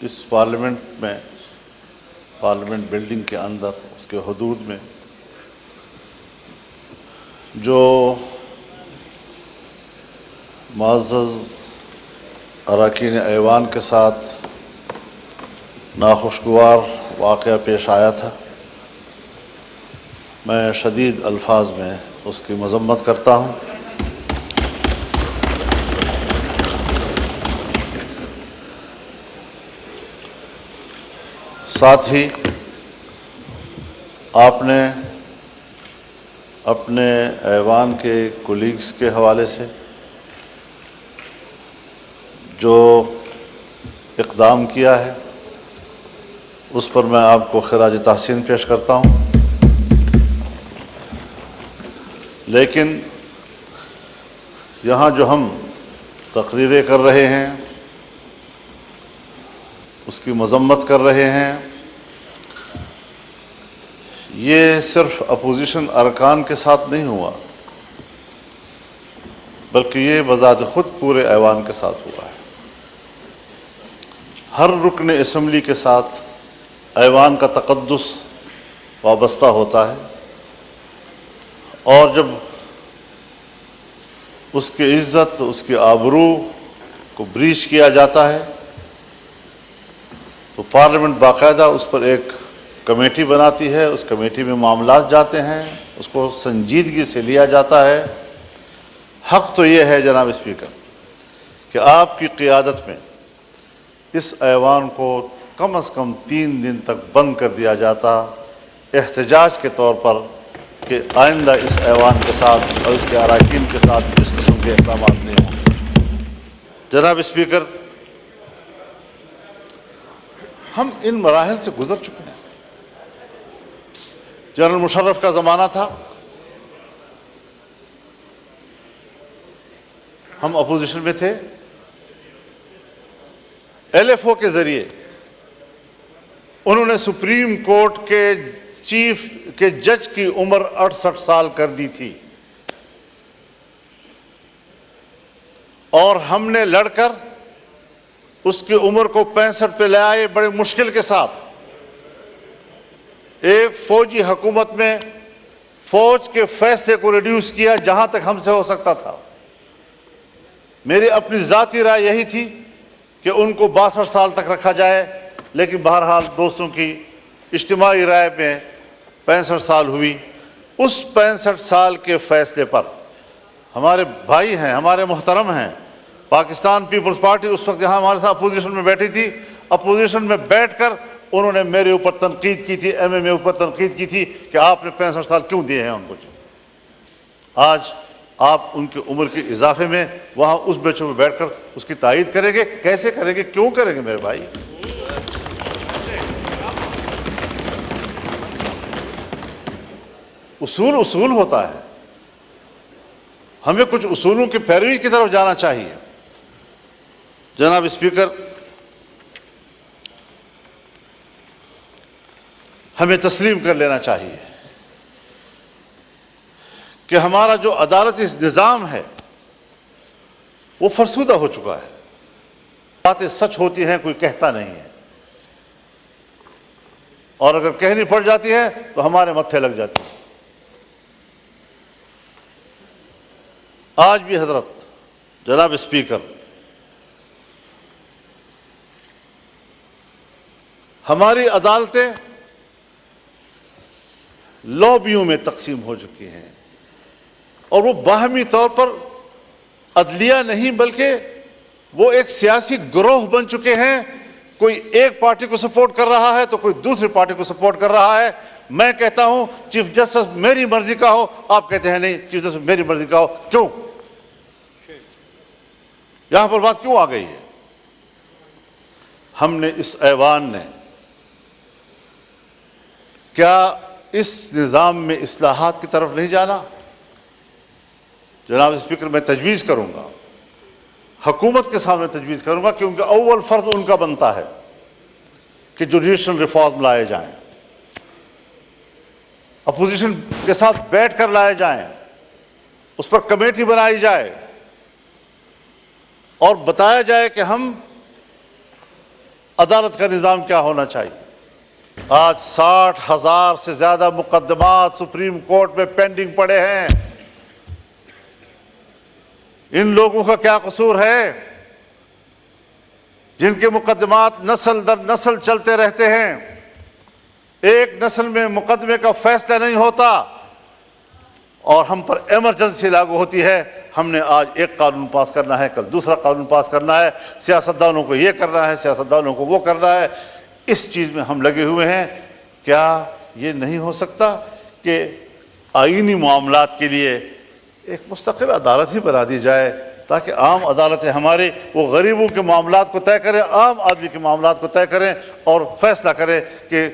اس parliament میں، parliament building کے اندر، اس کے حدود میں جو معزز اراکین ایوان کے ساتھ ناخوشگوار واقعہ پیش آیا تھا، میں شدید الفاظ میں اس کی مذمت کرتا ہوں۔ ساتھ ہی آپ نے اپنے ایوان کے کولیگز کے حوالے سے جو اقدام کیا ہے اس پر میں آپ کو خراج تحسین پیش کرتا ہوں، لیکن یہاں جو ہم تقریریں کر رہے ہیں، اس کی مذمت کر رہے ہیں، یہ صرف اپوزیشن ارکان کے ساتھ نہیں ہوا، بلکہ یہ بذات خود پورے ایوان کے ساتھ ہوا ہے۔ ہر رکن اسمبلی کے ساتھ ایوان کا تقدس وابستہ ہوتا ہے، اور جب اس کی عزت، اس کی آبرو کو بریچ کیا جاتا ہے تو پارلیمنٹ باقاعدہ اس پر ایک کمیٹی بناتی ہے، اس کمیٹی میں معاملات جاتے ہیں، اس کو سنجیدگی سے لیا جاتا ہے۔ حق تو یہ ہے جناب اسپیکر کہ آپ کی قیادت میں اس ایوان کو کم از کم 3 دن تک بند کر دیا جاتا، احتجاج کے طور پر، کہ آئندہ اس ایوان کے ساتھ اور اس کے اراکین کے ساتھ اس قسم کے اقدامات نہیں ہوں۔ جناب اسپیکر، ہم ان مراحل سے گزر چکے ہیں۔ جنرل مشرف کا زمانہ تھا، ہم اپوزیشن میں تھے، ایل ایف او کے ذریعے انہوں نے سپریم کورٹ کے چیف کے جج کی عمر 68 سال کر دی تھی، اور ہم نے لڑ کر اس کی عمر کو 65 پہ لے آئے بڑے مشکل کے ساتھ۔ ایک فوجی حکومت میں فوج کے فیصلے کو ریڈیوس کیا جہاں تک ہم سے ہو سکتا تھا۔ میری اپنی ذاتی رائے یہی تھی کہ ان کو 62 سال تک رکھا جائے، لیکن بہرحال دوستوں کی اجتماعی رائے میں 65 سال ہوئی۔ اس 65 سال کے فیصلے پر ہمارے بھائی ہیں، ہمارے محترم ہیں، پاکستان پیپلز پارٹی اس وقت یہاں ہمارے ساتھ اپوزیشن میں بیٹھی تھی، اپوزیشن میں بیٹھ کر انہوں نے میرے اوپر تنقید کی تھی، ایم ایم اے اوپر تنقید کی تھی کہ آپ نے 65 سال کیوں دیے ہیں ان کو۔ آج آپ ان کی عمر کے اضافے میں وہاں اس بیچوں میں بیٹھ کر اس کی تائید کریں گے؟ کیسے کریں گے؟ کیوں کریں گے میرے بھائی؟ اصول ہوتا ہے، ہمیں کچھ اصولوں کی پیروی کی طرف جانا چاہیے۔ جناب اسپیکر، ہمیں تسلیم کر لینا چاہیے کہ ہمارا جو عدالتی نظام ہے وہ فرسودہ ہو چکا ہے۔ باتیں سچ ہوتی ہیں، کوئی کہتا نہیں ہے، اور اگر کہنی پڑ جاتی ہے تو ہمارے متھے لگ جاتی ہے۔ آج بھی حضرت جناب اسپیکر، ہماری عدالتیں لابیوں میں تقسیم ہو چکی ہیں، اور وہ باہمی طور پر عدلیہ نہیں بلکہ وہ ایک سیاسی گروہ بن چکے ہیں۔ کوئی ایک پارٹی کو سپورٹ کر رہا ہے تو کوئی دوسری پارٹی کو سپورٹ کر رہا ہے۔ میں کہتا ہوں چیف جسٹس میری مرضی کا ہو، آپ کہتے ہیں نہیں چیف جسٹس میری مرضی کا ہو۔ کیوں؟ یہاں پر بات کیوں آ گئی ہے؟ ہم نے اس ایوان نے کیا اس نظام میں اصلاحات کی طرف نہیں جانا؟ جناب اسپیکر، میں تجویز کروں گا، حکومت کے سامنے تجویز کروں گا، کیونکہ اول فرض ان کا بنتا ہے کہ جوڈیشل ریفارم لائے جائیں، اپوزیشن کے ساتھ بیٹھ کر لائے جائیں، اس پر کمیٹی بنائی جائے اور بتایا جائے کہ ہم عدالت کا نظام کیا ہونا چاہیے۔ آج 60,000 سے زیادہ مقدمات سپریم کورٹ میں پینڈنگ پڑے ہیں۔ ان لوگوں کا کیا قصور ہے جن کے مقدمات نسل در نسل چلتے رہتے ہیں؟ ایک نسل میں مقدمے کا فیصلہ نہیں ہوتا اور ہم پر ایمرجنسی لاگو ہوتی ہے۔ ہم نے آج ایک قانون پاس کرنا ہے، کل دوسرا قانون پاس کرنا ہے، سیاستدانوں کو یہ کرنا ہے، سیاستدانوں کو وہ کرنا ہے۔ اس چیز میں ہم لگے ہوئے ہیں۔ کیا یہ نہیں ہو سکتا کہ آئینی معاملات کے لیے ایک مستقل عدالت ہی بنا دی جائے تاکہ عام عدالتیں ہمارے وہ غریبوں کے معاملات کو طے کریں، عام آدمی کے معاملات کو طے کریں اور فیصلہ کریں کہ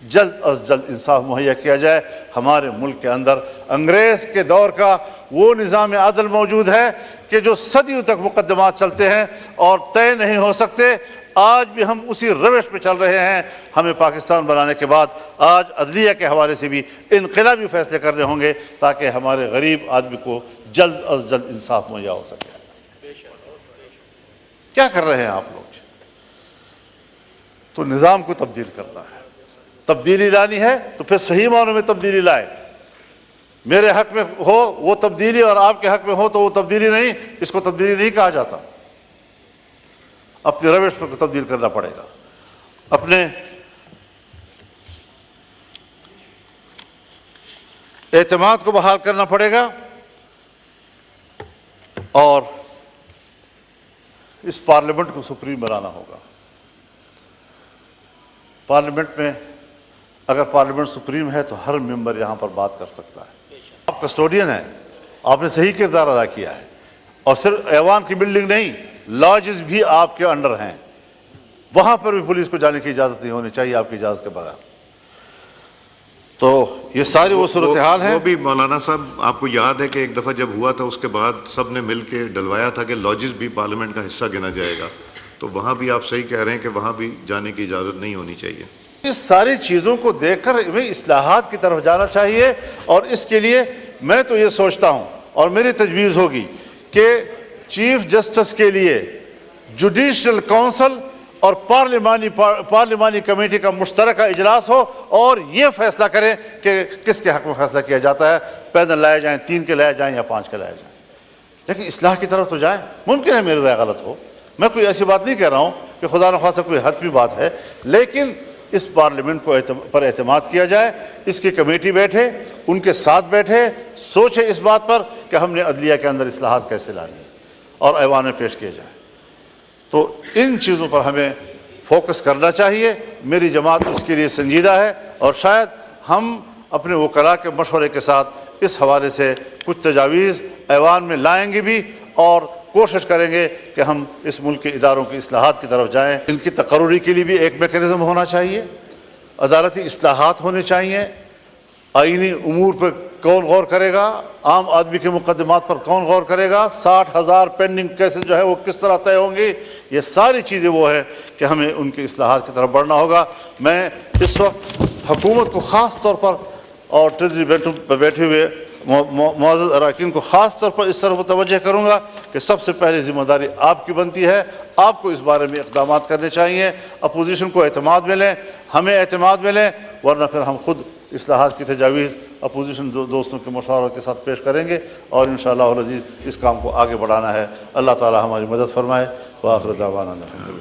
جلد از جلد انصاف مہیا کیا جائے۔ ہمارے ملک کے اندر انگریز کے دور کا وہ نظام عدل موجود ہے کہ جو صدیوں تک مقدمات چلتے ہیں اور طے نہیں ہو سکتے۔ آج بھی ہم اسی روش پہ چل رہے ہیں۔ ہمیں پاکستان بنانے کے بعد آج عدلیہ کے حوالے سے بھی انقلابی فیصلے کرنے ہوں گے تاکہ ہمارے غریب آدمی کو جلد از جلد انصاف مہیا ہو سکے۔ کیا کر رہے ہیں آپ لوگ؟ تو نظام کو تبدیل کرنا ہے، تبدیلی لانی ہے تو پھر صحیح معنوں میں تبدیلی لائے۔ میرے حق میں ہو وہ تبدیلی اور آپ کے حق میں ہو تو وہ تبدیلی نہیں، اس کو تبدیلی نہیں کہا جاتا۔ اپنے روش پر تبدیل کرنا پڑے گا، اپنے اعتماد کو بحال کرنا پڑے گا اور اس پارلیمنٹ کو سپریم بنانا ہوگا۔ پارلیمنٹ میں اگر پارلیمنٹ سپریم ہے تو ہر ممبر یہاں پر بات کر سکتا ہے۔ آپ کسٹوڈین ہیں، آپ نے صحیح کردار ادا کیا ہے، اور صرف ایوان کی بلڈنگ نہیں، لاجز بھی آپ کے انڈر ہیں، وہاں پر بھی پولیس کو جانے کی اجازت نہیں ہونی چاہیے آپ کی اجازت کے بغیر۔ تو یہ ساری وہ صورتحال ہیں۔ وہ بھی مولانا صاحب آپ کو یاد ہے کہ ایک دفعہ جب ہوا تھا اس کے بعد سب نے مل کے ڈلوایا تھا کہ لاجز بھی پارلیمنٹ کا حصہ گنا جائے گا، تو وہاں بھی آپ صحیح کہہ رہے ہیں کہ وہاں بھی جانے کی اجازت نہیں ہونی چاہیے۔ اس ساری چیزوں کو دیکھ کر ہمیں اصلاحات کی طرف جانا چاہیے، اور اس کے لیے میں تو یہ سوچتا ہوں اور میری تجویز ہوگی کہ چیف جسٹس کے لیے جوڈیشل کونسل اور پارلیمانی کمیٹی کا مشترکہ اجلاس ہو اور یہ فیصلہ کریں کہ کس کے حق میں فیصلہ کیا جاتا ہے، پینل لائے جائیں، 3 کے لائے جائیں یا 5 کے لائے جائیں، لیکن اصلاح کی طرف تو جائیں۔ ممکن ہے میری رائے غلط ہو، میں کوئی ایسی بات نہیں کہہ رہا ہوں کہ خدا نخواستہ کوئی حتمی بات ہے، لیکن اس پارلیمنٹ کو پر اعتماد کیا جائے، اس کی کمیٹی بیٹھے، ان کے ساتھ بیٹھے، سوچے اس بات پر کہ ہم نے عدلیہ کے اندر اصلاحات کیسے لانی ہے اور ایوان میں پیش کیے جائیں۔ تو ان چیزوں پر ہمیں فوکس کرنا چاہیے۔ میری جماعت اس کے لیے سنجیدہ ہے اور شاید ہم اپنے وکلاء کے مشورے کے ساتھ اس حوالے سے کچھ تجاویز ایوان میں لائیں گے بھی اور کوشش کریں گے کہ ہم اس ملک کے اداروں کی اصلاحات کی طرف جائیں۔ ان کی تقرری کے لیے بھی ایک میکینزم ہونا چاہیے، عدالتی اصلاحات ہونے چاہیے، آئینی امور پر کون غور کرے گا، عام آدمی کے مقدمات پر کون غور کرے گا، 60,000 پینڈنگ کیسز جو ہے وہ کس طرح طے ہوں گے، یہ ساری چیزیں وہ ہیں کہ ہمیں ان کی اصلاحات کی طرف بڑھنا ہوگا۔ میں اس وقت حکومت کو خاص طور پر اور ٹریجری بیٹھوں پر بیٹھے ہوئے معزز اراکین کو خاص طور پر اس طرح متوجہ کروں گا کہ سب سے پہلے ذمہ داری آپ کی بنتی ہے، آپ کو اس بارے میں اقدامات کرنے چاہیے۔ اپوزیشن کو اعتماد ملیں، ہمیں اعتماد ملیں، ورنہ پھر ہم خود اصلاحات کی تجاویز اپوزیشن دوستوں کے مشوروں کے ساتھ پیش کریں گے اور انشاءاللہ العزیز اس کام کو آگے بڑھانا ہے۔ اللہ تعالی ہماری مدد فرمائے۔ وآخر دعوانا الحمدللہ۔